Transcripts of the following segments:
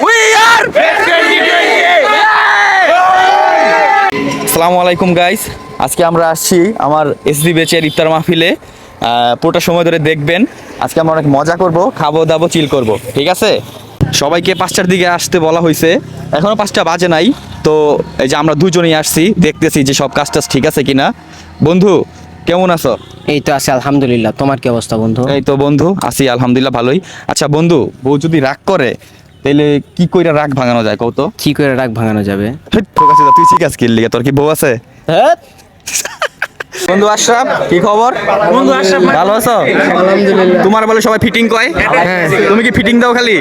We are আসসালামু আলাইকুম guys, আজকে আমরা আসছি আমার এসডি বেচের ইফতার মাহফিলে। পুরোটা সময় ধরে দেখবেন। আজকে আমরা অনেক মজা করব, খাবো দাবো, চিল করব, ঠিক আছে? সবাইকে 5টার দিকে আসতে বলা হয়েছে, এখনো 5টা বাজে নাই। তো এই যে আমরা দুজনেই আসছি, দেখতেছি যে সব কাজ টাজ ঠিক আছে কিনা। বন্ধু কেমন আছো? এই তো আছি আলহামদুলিল্লাহ। তোমার কি অবস্থা বন্ধু? এই তো বন্ধু আছি আলহামদুলিল্লাহ ভালোই। আচ্ছা বন্ধু, বউ যদি রাগ করে তাহলে কি কইরা রাগ ভাঙানো যায় কও তো? কি করে রাগ ভাঙানো যাবে? তোর কাছে তুই ঠিক আছে, লিগে তোর কি বউ আছে? বন্ধু আশরাফ, কি খবর? বন্ধু আশরাফ ভালো আছো? আলহামদুলিল্লাহ। তোমার বলে সবাই ফিটিং কয়, তুমি কি ফিটিং দাও খালি?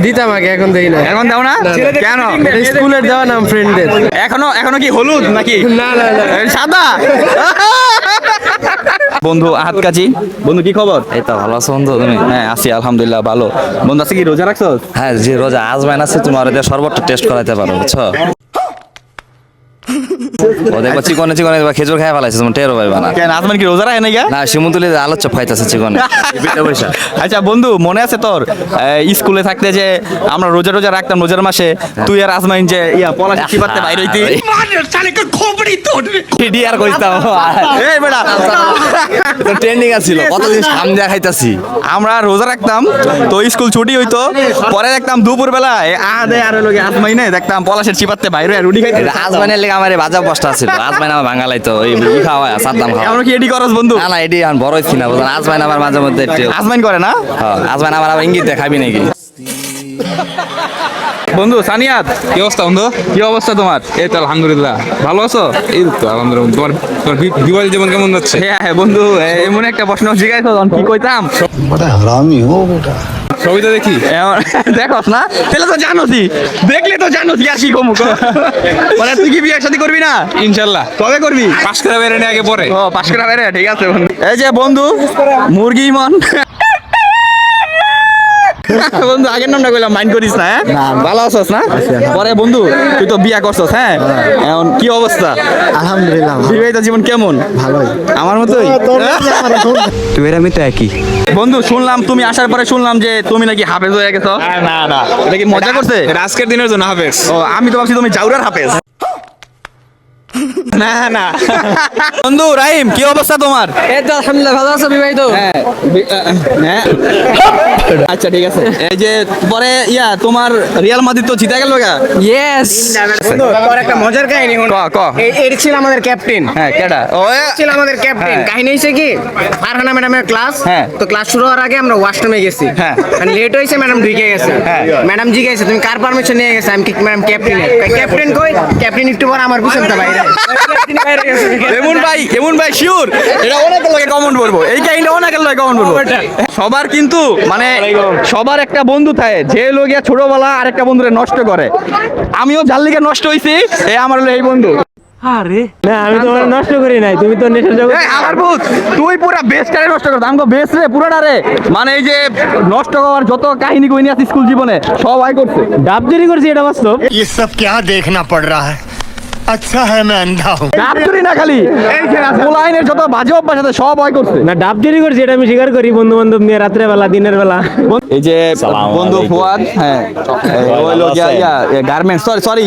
দিতাম আগে, এখন দেই না। এখন দাও না কেন? স্কুলের দেওয়া নাম ফ্রেন্ডদের। এখনো কি হলুদ নাকি না না না, সাদা? বন্ধু আহাত কাজী, বন্ধু কি খবর? এই তো ভালো আছো বন্ধু তুমি? হ্যাঁ আছি আলহামদুলিল্লাহ ভালো। বন্ধু আছে কি রোজা রাখছো? হ্যাঁ যে রোজা আজমাইন আছে, তোমার ওদের সর্বত্র টেস্ট করাইতে পারো, বুঝছো? ও দেখবা চিকনে চিকনে দেখবা খেজুর খাই ফেলাইছে, তুমি টেরো পাইবা না। কেন আজমান কি রোজা রাখে নাই? না শিমুতুলি আলোচ্য খাইতেছে চিকনে পিঠে পয়সা। আচ্ছা বন্ধু, মনে আছে তোর স্কুলে থাকতে যে আমরা রোজা রোজা রাখতাম রোজার মাসে, তুই আর আজমাইন যে পলাশ চিবাতে বাইরে হইতি? এডি আর কইতাম এই বেটা, তো ট্রেন্ডিং আছিল, কতদিন সামনে খাইতাছি। আমরা রোজা রাখতাম তো স্কুল ছুটি হইতো, পরে দেখতাম দুপুর বেলা আদে আর লোকে আজমাইনে দেখতাম পলাশের চিবাতে বাইরে রুটি খাইতে। আজমাইনের লেগে আমার এই বাজা বসটা ছিল, আজমাইন আমার ভাঙালাই তো এই খাওয়া সাদ্দাম খাওয়া। আমরা কি এডি করস বন্ধু? না না এডি এখন বড় হইছি না, বুঝলেন? আজমাইন আমার মাঝে মধ্যে একটু আজমাইন করে না? আজমাইন আমার আবার ইঙ্গিত দেখাবি নাকি। বন্ধু সানিয়াত, কি অবস্থা বন্ধু? কি অবস্থা তোমার? এই তো আলহামদুলিল্লাহ। ভালো আছো? এই তো আলহামদুলিল্লাহ। তোমার তোমার দিওয়ালি জীবন কেমন যাচ্ছে? হ্যাঁ বন্ধু, এমন একটা প্রশ্ন জিজ্ঞাসা কি কইতাম? बड़ा हरामी हो बेटा। ছবি তো দেখি। দেখোস না, তাহলে তো জানোসই, দেখলে তো জানোসই আর কি কমু। মানে তুই কি বিয়ে শাদী করবি না? ইনশাল্লাহ। কবে করবি? পাশ করে বেরোনি আগে পরে। ও পাশ করে বাইরে, ঠিক আছে বন্ধু। এই যে বন্ধু মুরগি মন বন্ধু আগের নামটা কইলাম, মাইন্ড করিস না। হ্যাঁ ভালো আছস না? পরে বন্ধু তুই তো বিয়া করছস, হ্যাঁ এখন কি অবস্থা? আলহামদুলিল্লাহ বিবাহিত জীবন কেমন? ভালোই। আমার মতোই। তুই আমি তো একই। বন্ধু শুনলাম তুমি আসার পরে শুনলাম যে তুমি নাকি হাফেজ হয়ে গেছো। না না, এটা কি মজা করছে? এটা আজকের দিনের জন্য হাফেজ। ও আমি তো ভাবছি তুমি জাউরার হাফেজ। না না বন্ধু রাহিম, কি অবস্থা তোমার? এই তো আলহামদুলিল্লাহ, ভালো আছো বিবাহিত? হ্যাঁ আচ্ছা ঠিক আছে। এই যে পরে তোমার রিয়াল মাদ্রিদ তো জিতে গেল গা। ইয়েস। তোর একটা মজার কাহিনী হলো। ক এই ছিল আমাদের ক্যাপ্টেন। হ্যাঁ কেডা? ও ছিল আমাদের ক্যাপ্টেন। হ্যাঁ। কাহিনী হইছে কি, ফারহানা ম্যাডামের ক্লাস। হ্যাঁ। তো ক্লাস শুরু হওয়ার আগে আমরা ওয়াশরুমে গেছি। হ্যাঁ। লেট হইছে, ম্যাডাম ঢুকে গেছে। হ্যাঁ। ম্যাডাম জিজ্ঞাসা তুমি কার পারমিশন নিয়ে গেছে? আমি ঠিক ম্যাডাম ক্যাপ্টেন। ক্যাপ্টেন কই? ক্যাপ্টেন একটু পর আমার পিছনটা বাইরে। এমন ভাই শিওর এটা অনেকের লগে কমেন্ট করবো, এই কাহিনীটা অনেকের লগে কমেন্ট করবো। সবার কিন্তু মানে সবার একটা বন্ধু থাকে যে লোকিয়া ছোটবেলা আরেকটা বন্ধুরে নষ্ট করে। আমিও যার লিগে নষ্ট হইছি, আমার হলো এই বন্ধু। না আমি তোমার নষ্ট করি নাই, তুমি তো নেশার জগৎ। আমার ভূত, তুই পুরা বেস্টটারে নষ্ট করছ। আমাকে বেস্ট রে পুরাটা রে, মানে এই যে নষ্ট হওয়ার যত কাহিনী কইনি আছে স্কুল জীবনে সব আই করছে। ডাবজুরি করছি, এটা বাস্তব। ये सब क्या देखना पड़ रहा है? अच्छा है मैं अंधा हूँ। ডাবচুরি না খালি এই যে লাইনের যত বাজে অভ্যাস আছে সব আই করছে। না ডাবজুরি করছি, এটা আমি স্বীকার করি। বন্ধু বান্ধব নিয়ে রাত্রে বেলা, দিনের বেলা। এই যে বন্ধু ফুয়াদ, হ্যাঁ ওই লোক গার্মেন্টস সরি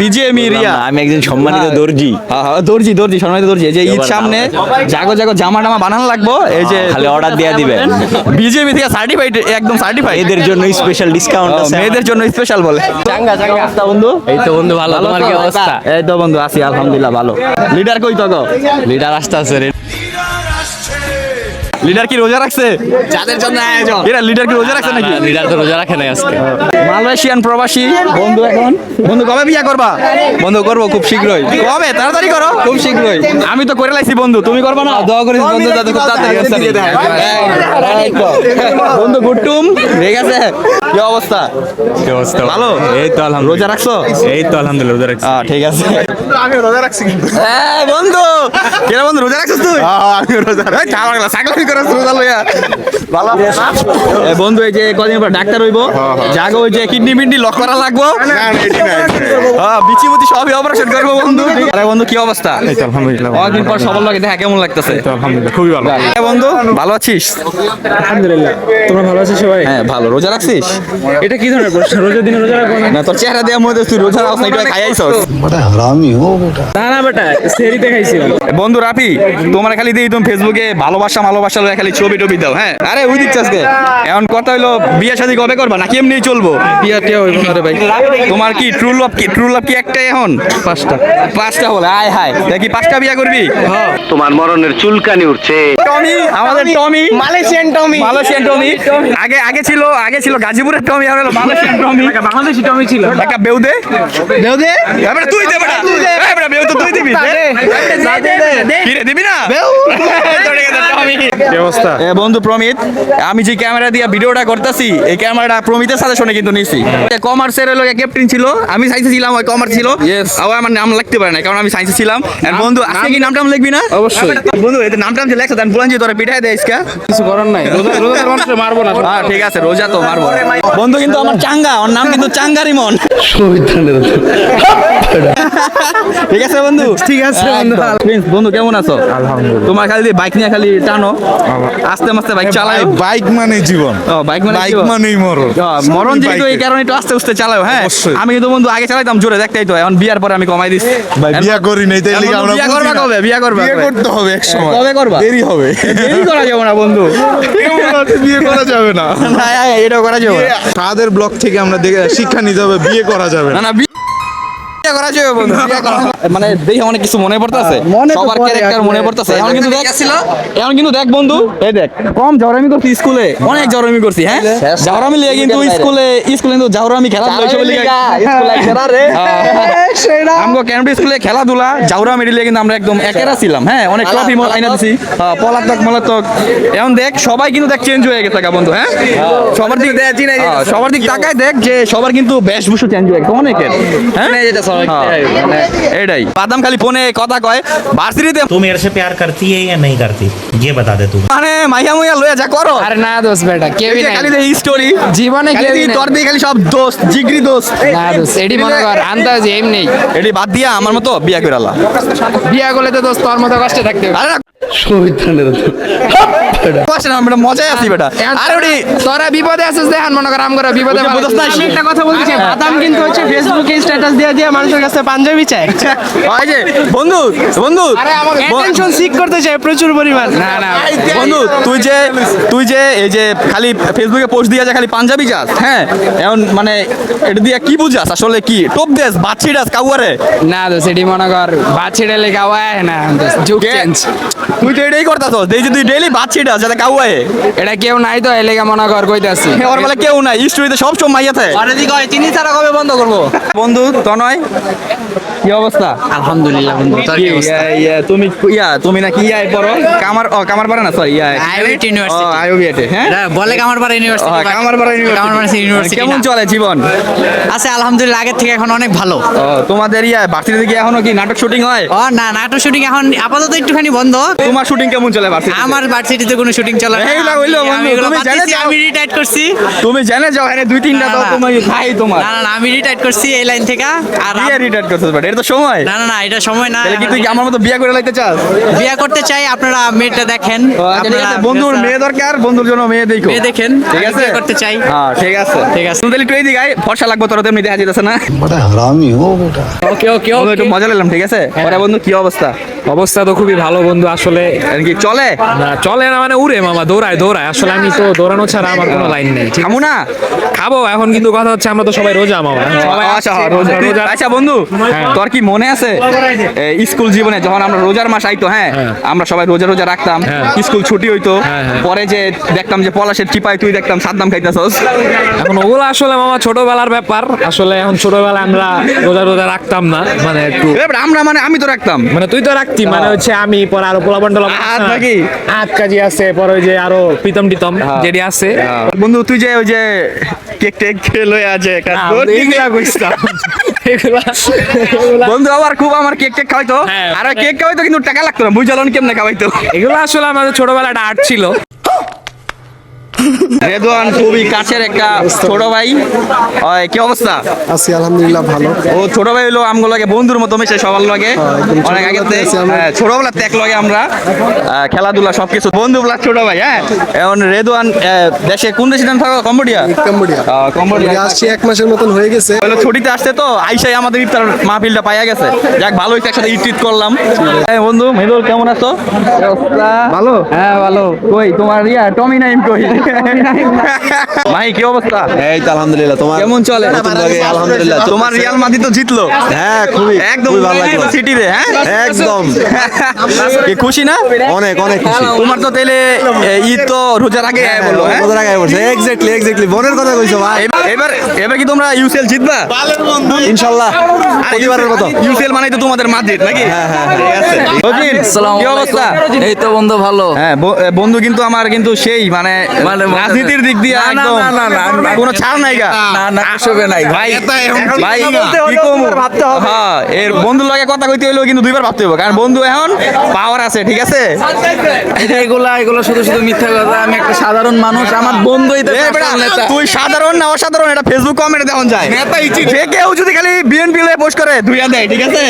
বিজেমির আমি একজন সম্মানিত দর্জি। দর্জি সম্মানিত দর্জি। এই যে ঈদ সামনে জাগো জামা টামা বানানো লাগবো, এই যে খালি অর্ডার দিয়ে দিবেন। বিজেপি থেকে সার্টিফাইড, একদম সার্টিফাইড। এদের জন্য স্পেশাল ডিসকাউন্ট আছে। মেয়েদের জন্য স্পেশাল বলে। চাঙ্গা অবস্থা বন্ধু? এই তো বন্ধু ভালো, তোমার কি অবস্থা? এই তো বন্ধু আছি আলহামদুলিল্লাহ ভালো। লিডার কই তো? লিডার আসতে আছে রে। লিডার কি রোজা রাখছে? যাদের জন্য আয়োজন। এরা লিডার কি রোজা রাখছে নাকি? লিডার তো রোজা রাখে নাই আজকে। মালয়েশিয়ান প্রবাসী বন্ধু, এখন বন্ধু কবে বিয়া করবা? বন্ধু করবো খুব শীঘ্রই। কবে? তাড়াতাড়ি করো, খুব শীঘ্রই। আমি তো করে লাইছি বন্ধু, তুমি করবা না? দোয়া করিস বন্ধু যাতে খুব তাড়াতাড়ি বন্ধু গুট্টুম ঠিক আছে। কি অবস্থা? কি অবস্থা? ভালো? এই তো আলহামদুলিল্লাহ। রোজা রাখছো? এই তো আলহামদুলিল্লাহ রোজা রাখছি। ঠিক আছে। আমি রোজা রাখছি কিন্তু। বন্ধু কেন বন্ধু রোজা রাখছিস তুই? আমি রোজা রাখছি। ছাগল করছ রোজা লইয়া ভালো এ বন্ধু এই যে কদিন পর ডাক্তার হইবো জাগো ওই যে কিডনি মিডনি লক করা লাগবো হ্যাঁ বিচি বুচি সবই অপারেশন করবো বন্ধু আরে বন্ধু কি অবস্থা আলহামদুলিল্লাহ অনেকদিন পর সবার লাগে দেখা কেমন লাগতেছে আলহামদুলিল্লাহ খুবই ভালো বন্ধু ভালো আছিস আলহামদুলিল্লাহ তোমরা ভালো আছো সবাই? হ্যাঁ ভালো রোজা রাখছিস এটা কি ধরনের প্রশ্ন? রোজার দিনে রোজা রাখবো না? না তোর চেহারা দেওয়ার মধ্যে তুই রোজা রাখছ না এটা খাই আইছস না না বেটা সেরিতে খাইছিলাম। বন্ধু রাফি তোমার খালি দিই তুমি ফেসবুকে ভালোবাসা লয় খালি ছবি টবি দাও হ্যাঁ আরে ওই দিকছে আজকে এখন কথা হইলো বিয়ে শাদী কবে করবা নাকি এমনি চলবো বিয়া টিয়া হইব না রে ভাই। তোমার কি ট্রু লাভ কি একটাই এখন পাঁচটা বলে আয় হায় দেখি 5টা বিয়ে করবি তোমার মরণের চুলকানি উঠছে। টমি আমাদের টমি মালয়েশিয়ান টমি আগে ছিল গাজীপুরের টমি আর হলো মালয়েশিয়ান টমি বাংলাদেশি টমি ছিল। একটা বেউদে এবারে তুই দে বেটা এবারে বেউ তো তুই দিবি কি রে দিবি না চলে গেছে টমি কি অবস্থা এ বন্ধু প্রমিত আমি যে ক্যামেরা দিয়ে ভিডিওটা করতেছি এই ক্যামেরাটা প্রমিতের সাথে শুনে কিন্তু নিছি কমার্সের হলো ক্যাপ্টেন ছিল আমি সায়েন্সে ছিলাম ওই কমার্স ছিল আর আমার নাম লিখতে পারে না কারণ আমি সায়েন্সে ছিলাম আর বন্ধু আজকে কি নামটাম লিখবি না অবশ্যই। বন্ধু এই নামটাম যে লেখছ তান বলেন যে তোরা পিঠাই দেয় ইসকা কিছু করার নাই। রোজার মানুষকে মারবো না। হ্যাঁ ঠিক আছে রোজা তো মারবো বন্ধু কিন্তু আমার চাঙ্গা ওর নাম কিন্তু চাঙ্গারি মন ঠিক আছে বন্ধু ঠিক আছে বন্ধু। প্রিন্স বন্ধু কেমন আছো আলহামদুলিল্লাহ তোমার খালি বাইক নিয়ে খালি টানো আস্তে আস্তে বাইক চালাও বাইক মানে জীবন ও বাইক মানে বাইক মানেই মরণ মরণ যেহেতু এই কারণে একটু আস্তে আস্তে চালাও হ্যাঁ অবশ্যই। আমি কিন্তু বন্ধু আগে চালাইতাম জোরে দেখতেই তো এখন বিয়ার পরে আমি কমাই দিছি ভাই বিয়া করি নাই তাই লিগে আমরা বিয়া করবা কবে বিয়া করবা বিয়ে করতে হবে এক সময় কবে করবা দেরি হবে দেরি করা যাবে না বন্ধু বিয়ে করা যাবে না না এটাও করা যাবে না। তাদের ব্লগ থেকে আমরা দেখে শিক্ষা নিতে হবে বিয়ে করা যাবে না না না বিয়ে করা যাবে বন্ধু বিয়ে করা মানে দেখি অনেক কিছু মনে পড়তেছে সবার ক্যারেক্টার মনে পড়তেছে এখন কিন্তু দেখ বন্ধু এই দেখ কম জাউরামি করছি স্কুলে অনেক জাউরামি করছি হ্যাঁ জাউরামি লিয়ে কিন্তু স্কুলে কিন্তু জাউরামি খেলাধুলা সব লিয়ে আমগো ক্যাম্পাস স্কুলে খেলাধুলা জাউরামি লিয়ে কিন্তু আমরা একদম একেরা ছিলাম হ্যাঁ অনেক ট্রফি আইনা দিছি পলাতক এখন দেখ সবাই কিন্তু দেখ চেঞ্জ হয়ে গেছে বন্ধু হ্যাঁ সবার দিক তাকায় দেখ যে সবার কিন্তু বেশভূষা চেঞ্জ হয়ে গেছে অনেকের হ্যাঁ এটাই বাদাম খালি ফোনে কথা কয় ভার্সিটিতে तू मेरे से प्यार करती है या नहीं करती ये बता दे तू। মানে মাইয়া মুইয়া লইয়া যা করো আরে না দোস্ত বেটা কেউই নাই খালি এই স্টোরি জীবনে কেউই নাই। তোর দিয়ে খালি সব দোস্ত জিগরি দোস্ত না দোস্ত এডি মনে কর আন্দাজ এমনি এটি বাদ দিয়া আমার মতো বিয়া করে আল্লাহ বিয়া করলে তো দোস্ত তোর মতো কষ্টে থাকতে হবে। আরে না কষ্ট না বেটা মজাই আছি বেটা আরে ওটি তোরা বিপদে আছিস দেখান মনে কর আমরা বিপদে ওই যে বুঝছ না, আমি একটা কথা বলতে চাই বাদাম কিন্তু হচ্ছে ফেসবুকে স্ট্যাটাস দিয়ে মানুষের কাছে পাঞ্জাবি চায়। ওই যে বন্ধু আরে আমাকে অ্যাটেনশন সিক করতে চায় প্রচুর পরিমাণ। না না বন্ধু তুই যে এই যে খালি ফেসবুকে পোস্ট দিয়া যে খালি পাঞ্জাবি চাস হ্যাঁ এখন মানে এটা দিয়া কি বুঝাস আসলে কি টপ দেস বাচ্চি ডাস কাউয়ারে না দোস্ত এডি মনে কর বাছিড়ে লেখা হয় না দোস্ত যুগ চেঞ্জ। তুই তো এটাই করতাস এই যে তুই ডেইলি বাচ্চি ডাস যাতে কাউয়ায়ে এটা কেউ নাই তো এলেগা মনে কর কইতাছি। ওর বলে কেউ নাই স্টোরিতে সব সময় মাইয়াতে আরে দি কয় চিনি ছাড়া কবে বন্ধ করব? বন্ধু তনয় কি অবস্থা আলহামদুলিল্লাহ বন্ধু তোর কি অবস্থা? তুমি নাকি পড়ো কামার পারে না সরি IOT University। আইওবিএতে হ্যাঁ বলে কামারপাড়া ইউনিভার্সিটি। কামারপাড়া ইউনিভার্সিটি কেমন চলে জীবন আছে আলহামদুলিল্লাহ আগের থেকে এখন অনেক ভালো। তোমাদের ভার্সিটিতে কি এখনো কি নাটক শুটিং হয় ও না নাটক শুটিং এখন আপাতত একটুখানি বন্ধ। তোমার শুটিং কেমন চলে ভার্সিটি আমার ভার্সিটিতে কোনো শুটিং চলে না। এইগুলা হইলো বন্ধু, আমি এগুলো তুমি বাদ জেনে দিছি, যাও। আমি রিটায়ার করছি। তুমি জেনে যাও হ্যাঁ 2-3টা তো না, না। তুমি ভাই তোমার না না আমি রিটায়ার করছি এই লাইন থেকে। আর বিয়ে রিটায়ার করছিস বাট এটা তো সময় না না না এটা সময় না। তাহলে কি তুই কি আমার মতো বিয়ে করে লাইতে চাস বিয়ে করতে চাই আপনারা মেয়েটা দেখেন। ঠিক আছে, বন্ধুর মেয়ে দরকার বন্ধুর জন্য মেয়ে দেখো মেয়ে দেখেন ঠিক আমি আছে বিয়ে করতে চাই। হ্যাঁ ঠিক আছে ঠিক আছে। তুমি তাহলে একটু এইদিকে আয়, ফর্সা লাগবে তোর তেমনি দেখা যেতেছে না ওকে ওকে বন্ধু, একটু মজা নিলাম ঠিক আছে পরে বন্ধু কি অবস্থা অবস্থা তো খুবই ভালো বন্ধু আসলে আর কি চলে না চলে না মানে উড়ে মামা দৌড়ায় আসলে আমি তো দৌড়ানো ছাড়া আমার কোনো লাইন নেই ঠিক খামু না খাবো এখন কিন্তু কথা হচ্ছে আমরা তো সবাই রোজা মামা এখন সবাই আচ্ছা আসছে, রোজা রোজা আচ্ছা বন্ধু হ্যাঁ। তোর কি মনে আছে এই স্কুল জীবনে যখন আমরা রোজার মাস আইতো হ্যাঁ আমরা সবাই রোজা রাখতাম হ্যাঁ। স্কুল ছুটি হইতো হ্যাঁ, হ্যাঁ। পরে যে দেখতাম যে পলাশের চিপায় তুই দেখতাম সাদ্দাম খাইতাছস এখন ওগুলো আসলে মামা ছোটবেলার ব্যাপার আসলে এখন ছোটবেলায় আমরা রোজা রাখতাম না মানে একটু এবার আমরা মানে আমি তো রাখতাম মানে তুই তো রাখতি মানে হচ্ছে আমি পরে আরো পোলাপান্ডলা আজ নাকি? আট কাজি আছে পরে ওই যে আরো প্রীতম টিতম যেটি আছে বন্ধু তুই যে ওই যে কেক টেক লয়ে আছে না, এইগুলা কইছিলাম। বন্ধু আবার খুব আমার কেক টেক খাওয়াইতো, হ্যাঁ। আর ওই কেক খাওয়াইতো কিন্তু টাকা লাগতো না, বুঝালেন কেমনে খাওয়াইতো। এগুলো আসলে আমাদের ছোটবেলাটা আর্ট ছিল। রেদওয়ান খুবই কাছের একটা ছোট ভাই। ওই কি অবস্থা? আছি আলহামদুলিল্লাহ ভালো। ও ছোট ভাই হলো আমগুলোকে বন্ধুর মতো মিশে সবার লগে অনেক আগে ছোটবেলা ত্যাগ লগে আমরা খেলাধুলা সবকিছু বন্ধু প্লাস ছোট ভাই। হ্যাঁ, এখন রেদওয়ান দেশে কোন দেশে থাকো? কম্বোডিয়া। কম্বোডিয়া আসছি 1 মাসের মতন হয়ে গেছে। হলো ছুটিতে আসছে তো আইসাই আমাদের ইফতার মাহফিলটা পাইয়া গেছে। যাক ভালো হইছে, একসাথে ইট করলাম। বন্ধু মৃদুল কেমন আছো? ভালো? হ্যাঁ ভালো। কই তোমার টমি নাইম কই? ভাই কি অবস্থা? এই তো আলহামদুলিল্লাহ। তোমার কেমন চলে? আলহামদুলিল্লাহ। তোমার রিয়াল মাদ্রিদ তো জিতলো। হ্যাঁ খুবই একদম খুবই ভালো লাগলো। সিটি রে। হ্যাঁ একদম কি খুশি না? অনেক অনেক খুশি। তোমার তো তাইলে ঈদ তো রোজার আগে বললো। হ্যাঁ কত টাকা পড়ছে? এক্স্যাক্টলি বোনের কথা কইছো ভাই। এবার কি তোমরা ইউসিএল জিতবা? ইনশাআল্লাহ প্রতিবারের মতো। ইউসিএল মানেই তো তোমাদের মাদ্রিদ নাকি? ঠিক আছে। রজিন, কি অবস্থা? এই তো বন্ধু ভালো। হ্যাঁ বন্ধু কিন্তু আমার কিন্তু সেই মানে রাজনীতির দিক দিয়ে একদম কোনো ছাড় নাই গা। না আসবে নাই ভাই ভাই কি কমু? হ্যাঁ, এর বন্ধুর লগে কথা কইতে হইলেও কিন্তু দুইবার ভাবতে হবে, কারণ বন্ধু এখন পাওয়ার আছে। ঠিক আছে, এগুলো শুধু শুধু মিথ্যা কথা। আমি একটা সাধারণ মানুষ, আমার বন্ধুই তো এ বেটা, আসল নেতা। তুই সাধারণ না অসাধারণ এটা ফেসবুক কমেন্টে দেওয়া যায়। যে কেউ যদি খালি বিএনপি লয়ে পোস্ট করে ধুইয়া দেয়। ঠিক আছে,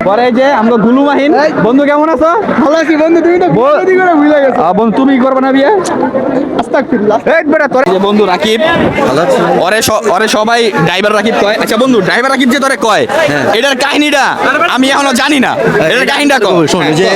পরে যে আমরা গুলু মাহিন। বন্ধু কেমন আছো? ভালো আছি বন্ধু। তুমি তো বিয়ে করে ভুলে গেছো। বন্ধু তুমি করবে না বিয়ে? আস্তাগফিরুল্লাহ। এক বেটা তোর যে বন্ধু রাকিব, ওরে সবাই ড্রাইভার রাকিব কয়। আচ্ছা বন্ধু, ড্রাইভার রাকিব যে তোরে কয়, এটার কাহিনীটা আমি এখনো জানি না। এটার কাহিনীটা কও। শোন যে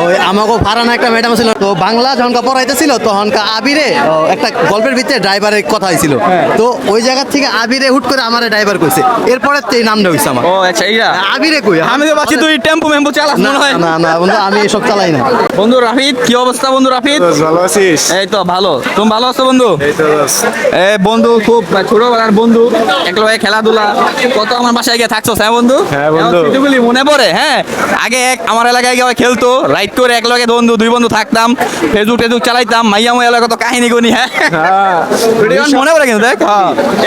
ওই আমাকে ফারানা একটা ম্যাডাম ছিল, তো বাংলা যখন পড়াইতেছিল তখন আবিরে একটা গল্পের ভিতরে ড্রাইভারের কথা হয়েছিল। তো ওই জায়গা থেকে আবিরে হুট করে আমার ড্রাইভার কইছে, এরপরে এই নামটা হইছে আমার। ও আচ্ছা, এইটা আবিরে কই? আমি তো ভাবছি তুই টেম্পো মেম্পো চালাস না মনে হয়। না না বন্ধু, আমি এসব চালাই না। বন্ধু রাফিদ কি অবস্থা? বন্ধু রাফিদ ভালো আছিস? এই তো ভালো। তুমি ভালো আছো বন্ধু? এই তো বন্ধু খুব ছোটবেলার বন্ধু, একলগে খেলাধুলা কত আমার বাসায় গিয়ে থাকছো। হ্যাঁ বন্ধু, হ্যাঁ বন্ধু। এখন স্মৃতিগুলি মনে পড়ে। হ্যাঁ, আগে আমার এলাকায় গিয়ে খেলতো, রাইড করে একলগে বন্ধু দুই বন্ধু থাকতাম, ফেসবুক টেসবুক চালাইতাম, মাইয়া মাইয়া কত কাহিনী গুনি। হ্যাঁ ওটা এখন মনে পড়ে কিন্তু দেখ।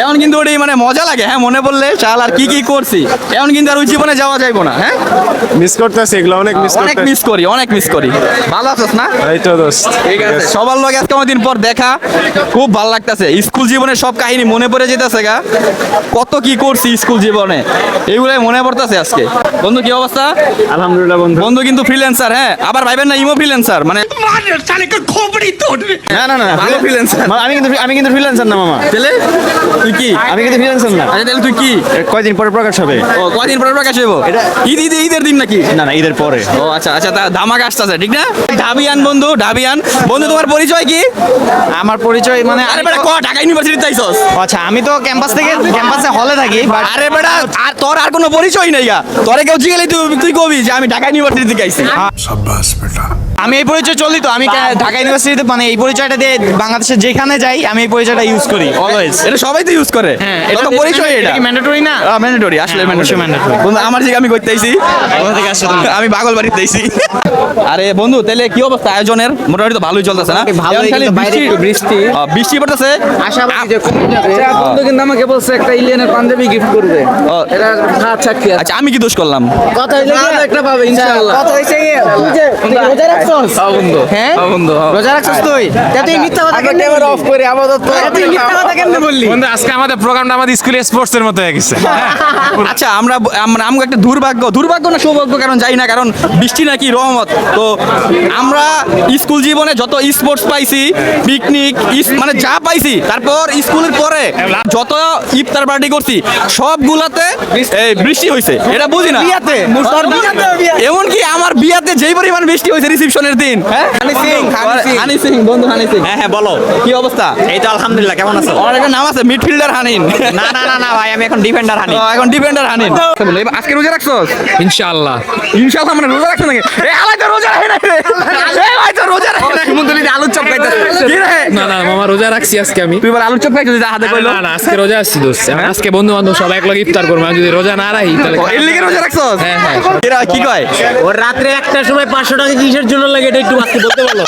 এখন কিন্তু ওটি মানে মজা লাগে। হ্যাঁ মনে পড়লে চাল আর কি কি করছি। এখন কিন্তু আর ওই জীবনে যাওয়া যাইবো না। হ্যাঁ মিস করতেছি এগুলো, অনেক মিস অনেক করতেছি। মিস করি। ভালো আছিস না? এই তো দোস্ত। ঠিক আছে, সবার লগে আজকে অনেকদিন পর দেখা, খুব ভালো লাগতেছে। স্কুল জীবনের সব কাহিনী মনে পড়ে যেতেছে গা, কত কি করছি স্কুল জীবনে, এগুলাই মনে পড়তেছে আজকে। বন্ধু কি অবস্থা? আলহামদুলিল্লাহ বন্ধু। বন্ধু কিন্তু ফ্রিল্যান্সার। হ্যাঁ, আবার ভাইবেন না ইমো ফ্রিল্যান্সার, মানে না ভালো ফ্রিল্যান্সার। আমি কিন্তু ফ্রিল্যান্সার না মামা। তাহলে তুই কি? আমি কিন্তু ফ্রিল্যান্সার না। আচ্ছা তাহলে তুই কি? কয়দিন পরে প্রকাশ হবে? ও কয়দিন পরে প্রকাশ হইব? ঈদের দিন নাকি? না ঈদের পরে। ও আচ্ছা তা ধামাকা আসতেছে, ঠিক না? ঢাবিয়ান বন্ধু, বন্ধু তোমার পরিচয় কি? আমার পরিচয় মানে আরে বেটা ঢাকা ইউনিভার্সিটিতে আইছস? আচ্ছা, আমি তো ক্যাম্পাসে হলে থাকি। আরে বেটা আর তোর আর কোনো পরিচয় নাই গা। তোরে কেউ জিগেলে তুই কবি যে আমি ঢাকা ইউনিভার্সিটি থেকে আইছি। আমি এই পরিচয় চলি তো, আমি ঢাকা ইউনিভার্সিটিতে মানে এই পরিচয়টা দিয়ে বাংলাদেশের যেখানে যাই আমি এই পরিচয়টা ইউজ করি অলওয়েজ। এটা সবাই তো ইউজ করে। হ্যাঁ, এটা তো পরিচয়। এটা কি ম্যান্ডেটরি না? ম্যান্ডেটরি, আসলে অবশ্যই ম্যান্ডেটরি। mandatory। বন্ধু আমার দিকে আমি করতে আইছি। কোথা থেকে আসছো তুমি? আমি বাগল বাড়িতে আইছি। আরে বন্ধু তাহলে কি অবস্থা আয়োজনের? মোটামুটি তো ভালোই চলতেছে না? ভালোই, এখন খালি কিন্তু বাইরে একটু বৃষ্টি বৃষ্টি পড়তেছে। আশাবাদী যে কমে যাবে। বন্ধু কিন্তু আমাকে বলছে একটা ইলিয়ানের পাঞ্জাবি গিফট করবে। ও, এটা সাক্ষী আছে। আচ্ছা আমি কি দোষ করলাম? কথা হইলো কি? একটা পাবে ইনশাআল্লাহ। কথা হইছে কি? তুই যে রোজা রাখছস? বন্ধু হ্যাঁ বন্ধু রোজা রাখছস তুই? তা তুই মিথ্যা কথা কেন ক্যামেরা অফ করে আপাতত তুই মিথ্যা কথা কেন বললি? বন্ধু আজকে আমাদের প্রোগ্রামটা আমাদের স্কুলে স্পোর্টস এর মতো হয়ে গেছে। আচ্ছা আমরা একটা দুর্ভাগ্য না সৌভাগ্য, কারণ যাই না, কারণ বৃষ্টি নাকি রহমত। তো আমরা স্কুল জীবনে যত স্পোর্টস পাইছি, পিকনিক মানে যা পাইছি, তারপর স্কুলের পরে যত ইফতার পার্টি করছি সবগুলাতে এই বৃষ্টি হয়েছে। এটা বুঝি না। এমনকি আমার বিয়াতে যেই পরিমাণ বৃষ্টি হয়েছে রিসেপশনের দিন। হ্যাঁ হানি সিং বন্ধু, হানি সিং। হ্যাঁ বলো, কি অবস্থা? এই তো আলহামদুলিল্লাহ। কেমন আছো? আমার একটা নাম আছে মিডফিল্ডার হানিন। না না না না ভাই, আমি এখন ডিফেন্ডার হানি। এখন ডিফেন্ডার হানিন। আজকে রোজা রাখছস? ইনশাআল্লাহ। ইনশাআল্লাহ মানে রোজা রাখছ নাকি? আলাই তো রোজা রাখে নাই রে। ভাই তো রোজা রাখে নাই। সুমন্তলিতে আলুর চপ খাইতাছে। কি রে? না মামা রোজা রাখছি আজকে আমি। তুই বল আলুর চপ খাইছিস যা হাতে কইলো। না আজকে রোজা আসছি দোস্ত। আজকে বন্ধু বান্ধব সবাই একলগে ইফতার করবো। আমি যদি রোজা না রাখি তাহলে এর লিগে রোজা রাখছস? হ্যাঁ, হ্যাঁ। এরা কি কয়? ওর রাত্রে 1টার সময় 500 টাকা কিসের জন্য লাগে এটা একটু আজকে বলতে বলো।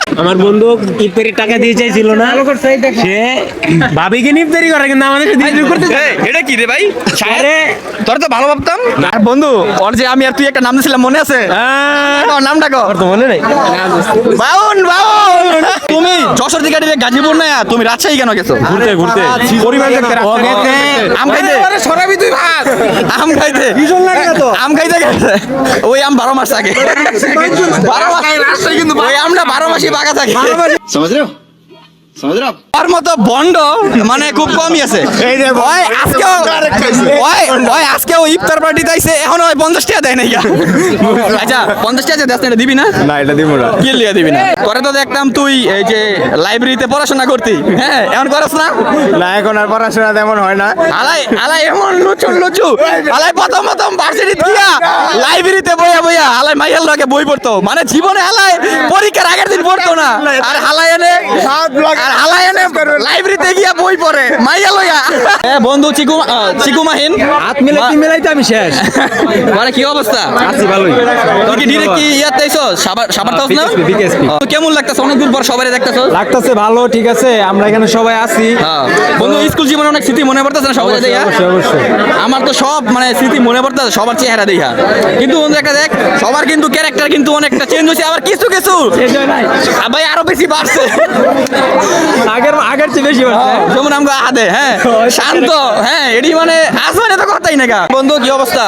আমার বন্ধু ইফতারির টাকা দিয়ে চাইছিল না সে ভাবিকে ইফতারি করে কিন্তু আমাদের সাথে ইফতারি করতে চায়। এটা কি রে ভাই তোর তো ভালো ভাবতাম আর বন্ধু ওর যে আমি আর তুই একটা নাম দিয়েছিলাম মনে আছে তোর নামটা কর তো মনে নেই বাউন বাউন তুমি যশোর থেকে গাজীপুর না তুমি রাজশাহী কেন গেছো ঘুরতে ঘুরতে পরিবার দেখতে আম খাইতে সরাবি তুই ভাত আম খাইতে আম খাইতে গেছে ওই আম 12 মাস থাকে 12 মাস রাজশাহী কিন্তু ওই আমটা 12 মাসই পাকা থাকে আর মতো বন্ড মানে খুব কমই আছে ওই আজকেও ইফতার পার্টি তাইছে এখন ওই 50 টাকা দেয় নাই আচ্ছা 50 টাকা দেস না দিবি না না এটা দিব না কি লিয়া দিবি না করে তো দেখতাম তুই এই যে লাইব্রেরিতে পড়াশোনা করতি হ্যাঁ এখন করছ না না এখন আর পড়াশোনা তেমন হয় না আলাই আলাই এমন লুচু আলাই প্রথম ভার্সিটি দিয়া লাইব্রেরিতে বইয়া আলাই মাইয়াল লগে বই পড়তো মানে জীবনে আলাই পরীক্ষার আগের দিন পড়তো না আর হালাই এনে লাইব্রেরিতে গিয়া বই পড়ে মাইয়া লইয়া বন্ধু চিকু মাহিন হাত মিলাইতে আমি শেষ মানে কি অবস্থা আছি ভালোই তুই কি ডিরেক্ট কি ইয়াতে আইছো সাবার তাস না তো কেমন লাগতাছে অনেক দিন পর সবাই দেখতাছো লাগতেছে ভালো ঠিক আছে আমরা এখানে সবাই আছি বন্ধু স্কুল জীবনে অনেক স্মৃতি মনে পড়তেছে না সবাই দেখা অবশ্যই আমার তো সব মানে স্মৃতি মনে পড়তেছে সবার চেহারা দেখা কিন্তু বন্ধু একটা দেখ সবার কিন্তু ক্যারেক্টার কিন্তু অনেকটা চেঞ্জ হয়েছে আবার কিছু ভাই আরো বেশি বাড়ছে আগের চেয়ে বেশি যেমন আমরা হাতে হ্যাঁ শান্ত হ্যাঁ এডি মানে আসমানে তো কথাই না বন্ধু কি অবস্থা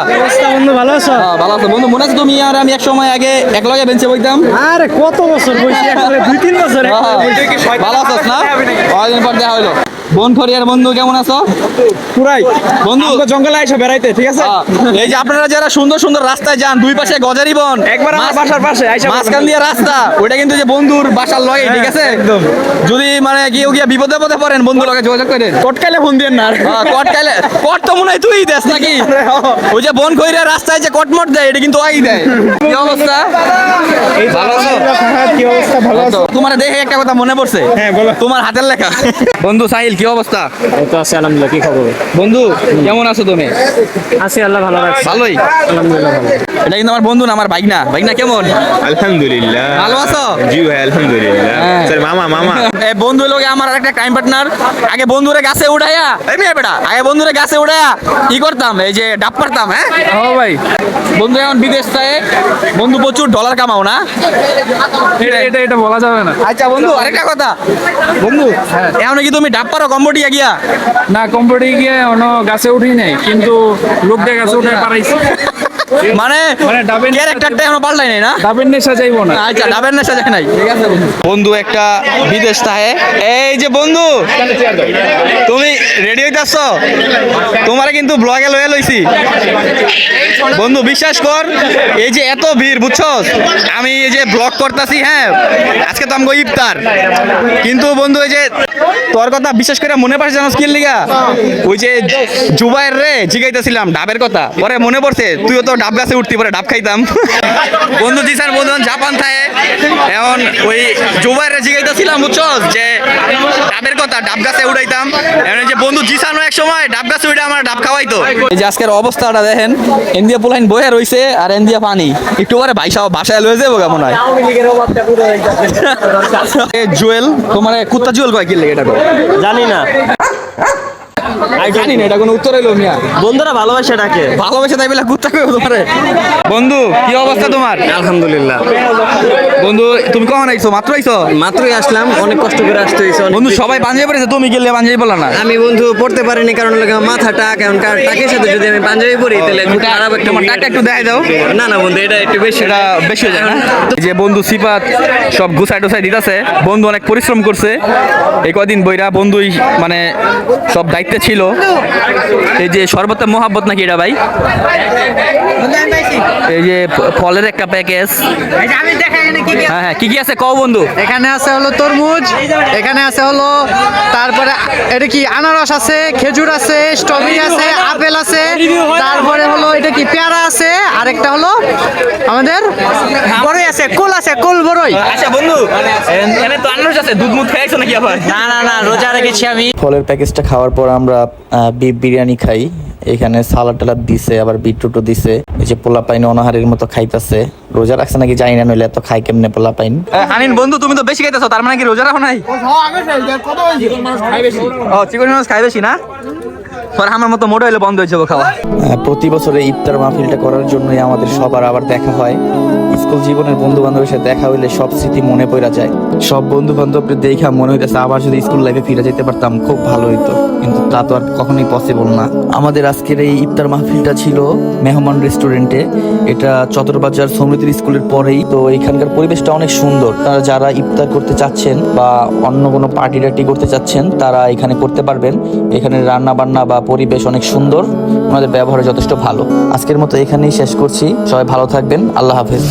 বন্ধু ভালো আছো ভালো আছো বন্ধু মনে আছে তুমি আর আমি এক সময় আগে এক লগে বেঞ্চে বইতাম আরে কত বছর বসে আসলে 2-3 বছর ভালো আছো না কয়েকদিন পর দেখা হইলো বোন খরিয়ার বন্ধু কেমন আছো পুরাই বন্ধু জঙ্গলে আইসা বেড়াইতে ঠিক আছে এই যে আপনারা যারা সুন্দর সুন্দর রাস্তায় যান দুই পাশে গজারি বন একবার আমার বাসার পাশে আইসা মাঝখান দিয়ে রাস্তা ওইটা কিন্তু যে বন্ধুর বাসার লগে ঠিক আছে একদম যদি মানে কেউ গিয়া বিপদে পড়েন বন্ধুর লগে যোগাযোগ করেন কটকাইলে ফোন দিয়েন না কট তো মনে হয় তুই দেস নাকি ওই যে বন খইরা রাস্তায় যে কটমট দেয় এটা কিন্তু ওই দেয় কি অবস্থা ভালো আছো কি অবস্থা ভালো আছো তোমার দেখে একটা কথা মনে পড়ছে হ্যাঁ বলো তোমার হাতের লেখা বন্ধু সাহিল কি অবস্থা এই তো আছে আলহামদুলিল্লাহ কি খবর বন্ধু কেমন আছো তুমি আছি আল্লাহ ভালো রাখছে ভালোই আলহামদুলিল্লাহ ভালো এটা কিন্তু আমার বন্ধু না আমার ভাইগনা কেমন আলহামদুলিল্লাহ ভালো আছো জি ভাই আলহামদুলিল্লাহ স্যার মামা এই বন্ধু লোকে আমার একটা ক্রাইম পার্টনার আগে বন্ধুরে গাছে উঠাইয়া এই মেয়ে বেটা আগে বন্ধুরে গাছে উঠাইয়া কি করতাম এই যে ডাব পারতাম হ্যাঁ ও ভাই বন্ধু এখন বিদেশ যায় বন্ধু প্রচুর ডলার কামাও না এটা বলা যাবে না আচ্ছা বন্ধু আরেকটা কথা বন্ধু এখন কি তুমি ডাব পারো কম্বোডিয়া গিয়া না কম্পিউটারে গিয়ে অন্য গাছে উঠি নাই কিন্তু লোক দিয়ে গাছে উঠে পারাইছি মানে ডাবের ক্যারেক্টারটা এখনো পাল্টাই নাই না ডাবের নেশা যাইবো না আচ্ছা ডাবের নেশা যায় নাই ঠিক আছে বন্ধু একটা বিদেশ থাকে এই যে বন্ধু তুমি রেডি হইতাছো তোমারে কিন্তু ব্লগে লয়ে লইছি বন্ধু বিশ্বাস কর এই যে এত ভিড় বুঝছস আমি এই যে ব্লগ করতেছি হ্যাঁ আজকে তো আমগো ইফতার কিন্তু বন্ধু এই যে তোর কথা বিশ্বাস করে মনে পড়ছে জানো স্কিল লিগা ওই যে জুবাইর রে জিগাইতেছিলাম ডাবের কথা পরে মনে পড়ছে তুইও তো ডাব গাছে উঠতি পরে ডাব খাইতাম বন্ধু দিশার বন্ধু জাপান থাকে এখন ওই জুবাইর রে জিগাইতেছিলাম বুঝছস যে ডাবের কথা ডাব গাছে উঠাইতাম এখন যে বন্ধু জিসানো এক সময় ডাব গাছে উঠে আমার ডাব খাওয়াইতো এই যে আজকের অবস্থাটা দেখেন ইন্ডিয়া পোলাইন বয়ে রইছে আর ইন্ডিয়া পানি একটু পরে বাসায় লয়ে যাবো কেমন হয় জুয়েল তোমার কুত্তা জুয়েল কয় কি লেগে এটা জানি না জানি না এটা কোনো উত্তর হইলো মিয়া বন্ধুরা ভালোবাসা ডাকে ভালোবেসে তাই বলে কুত্তা কই তোমারে বন্ধু কি অবস্থা তোমার আলহামদুলিল্লাহ বন্ধু তুমি কখন আইছো মাত্র আইছো মাত্রই আসলাম অনেক কষ্ট করে আসতে হয়েছে বন্ধু সবাই পাঞ্জাবি পরেছে তুমি গেলে পাঞ্জাবি বললা না আমি বন্ধু পড়তে পারিনি কারণ লাগে মাথা টাক এখন টাকের সাথে যদি আমি পাঞ্জাবি পরি তাহলে একটু খারাপ একটা তোমার টাকা একটু দেখাই দাও না না বন্ধু এটা একটু বেশি এটা বেশি হয়ে যায় না এই যে বন্ধু সিফাত সব গুছাই টুছাই দিতেছে বন্ধু অনেক পরিশ্রম করছে এই কদিন বইরা বন্ধুই মানে সব দায়িত্বে ছিল এই যে সর্বত মোহাব্বত নাকি এটা ভাই এই যে ফলের একটা প্যাকেজ হ্যাঁ হ্যাঁ কি কি আছে কও বন্ধু এখানে আছে হলো তরমুজ এখানে আছে হলো তারপরে এটা কি আনারস আছে খেজুর আছে স্ট্রবেরি আছে আপেল আছে তারপরে হলো এটা কি পেয়ারা আছে আরেকটা হলো আমাদের বড়ই আছে কুল আছে কুল বড়ই আচ্ছা বন্ধু এখানে তো আনারস আছে দুধ মুধ খাইছো নাকি আবার না রোজা রেখেছি আমি ফলের প্যাকেজটা খাওয়ার পর আমরা বিফ বিরিয়ানি খাই এখানে সালাড টালাদ দিছে, আবার বিটরুটও দিছে। এই যে পোলাপাইন অনাহারের মতো খাইতেছে। রোজা রাখছে নাকি জানি না, নইলে এত খাই কেমনে পোলাপাইন। আনিন বন্ধু, তুমি তো বেশি খাইতেছো, তার মানে কি রোজা রাখো নাই? চিকন মাছ খাই বেশি না? পরে আমার মতো মোটা হইলে বন্ধ হয়ে যাবো খাওয়া। প্রতি বছরে ইফতার মাহফিলটা করার জন্যই আমাদের সবার আবার দেখা হয়। স্কুল জীবনের বন্ধু বান্ধবের সাথে দেখা হইলে সব স্মৃতি মনে পড়ে যায়। সব বন্ধু বান্ধবদের দেখা মনে হইতেছে আবার যদি স্কুল লাইফে ফিরে যেতে পারতাম খুব ভালো হইতো, কিন্তু তা তো আর কখনোই পসিবল না। আমাদের আজকের এই ইফতার মাহফিলটা ছিল মেহমান রেস্টুরেন্টে। এটা চতরবাজার সমৃদ্ধি স্কুলের পরেই। তো এখানকার পরিবেশটা অনেক সুন্দর। তারা যারা ইফতার করতে চাচ্ছেন বা অন্য কোনো পার্টি টার্টি করতে চাচ্ছেন তারা এখানে করতে পারবেন। এখানে রান্না বান্না বা পরিবেশ অনেক সুন্দর, ওনাদের ব্যবহার যথেষ্ট ভালো। আজকের মতো এখানেই শেষ করছি। সবাই ভালো থাকবেন, আল্লাহ হাফেজ।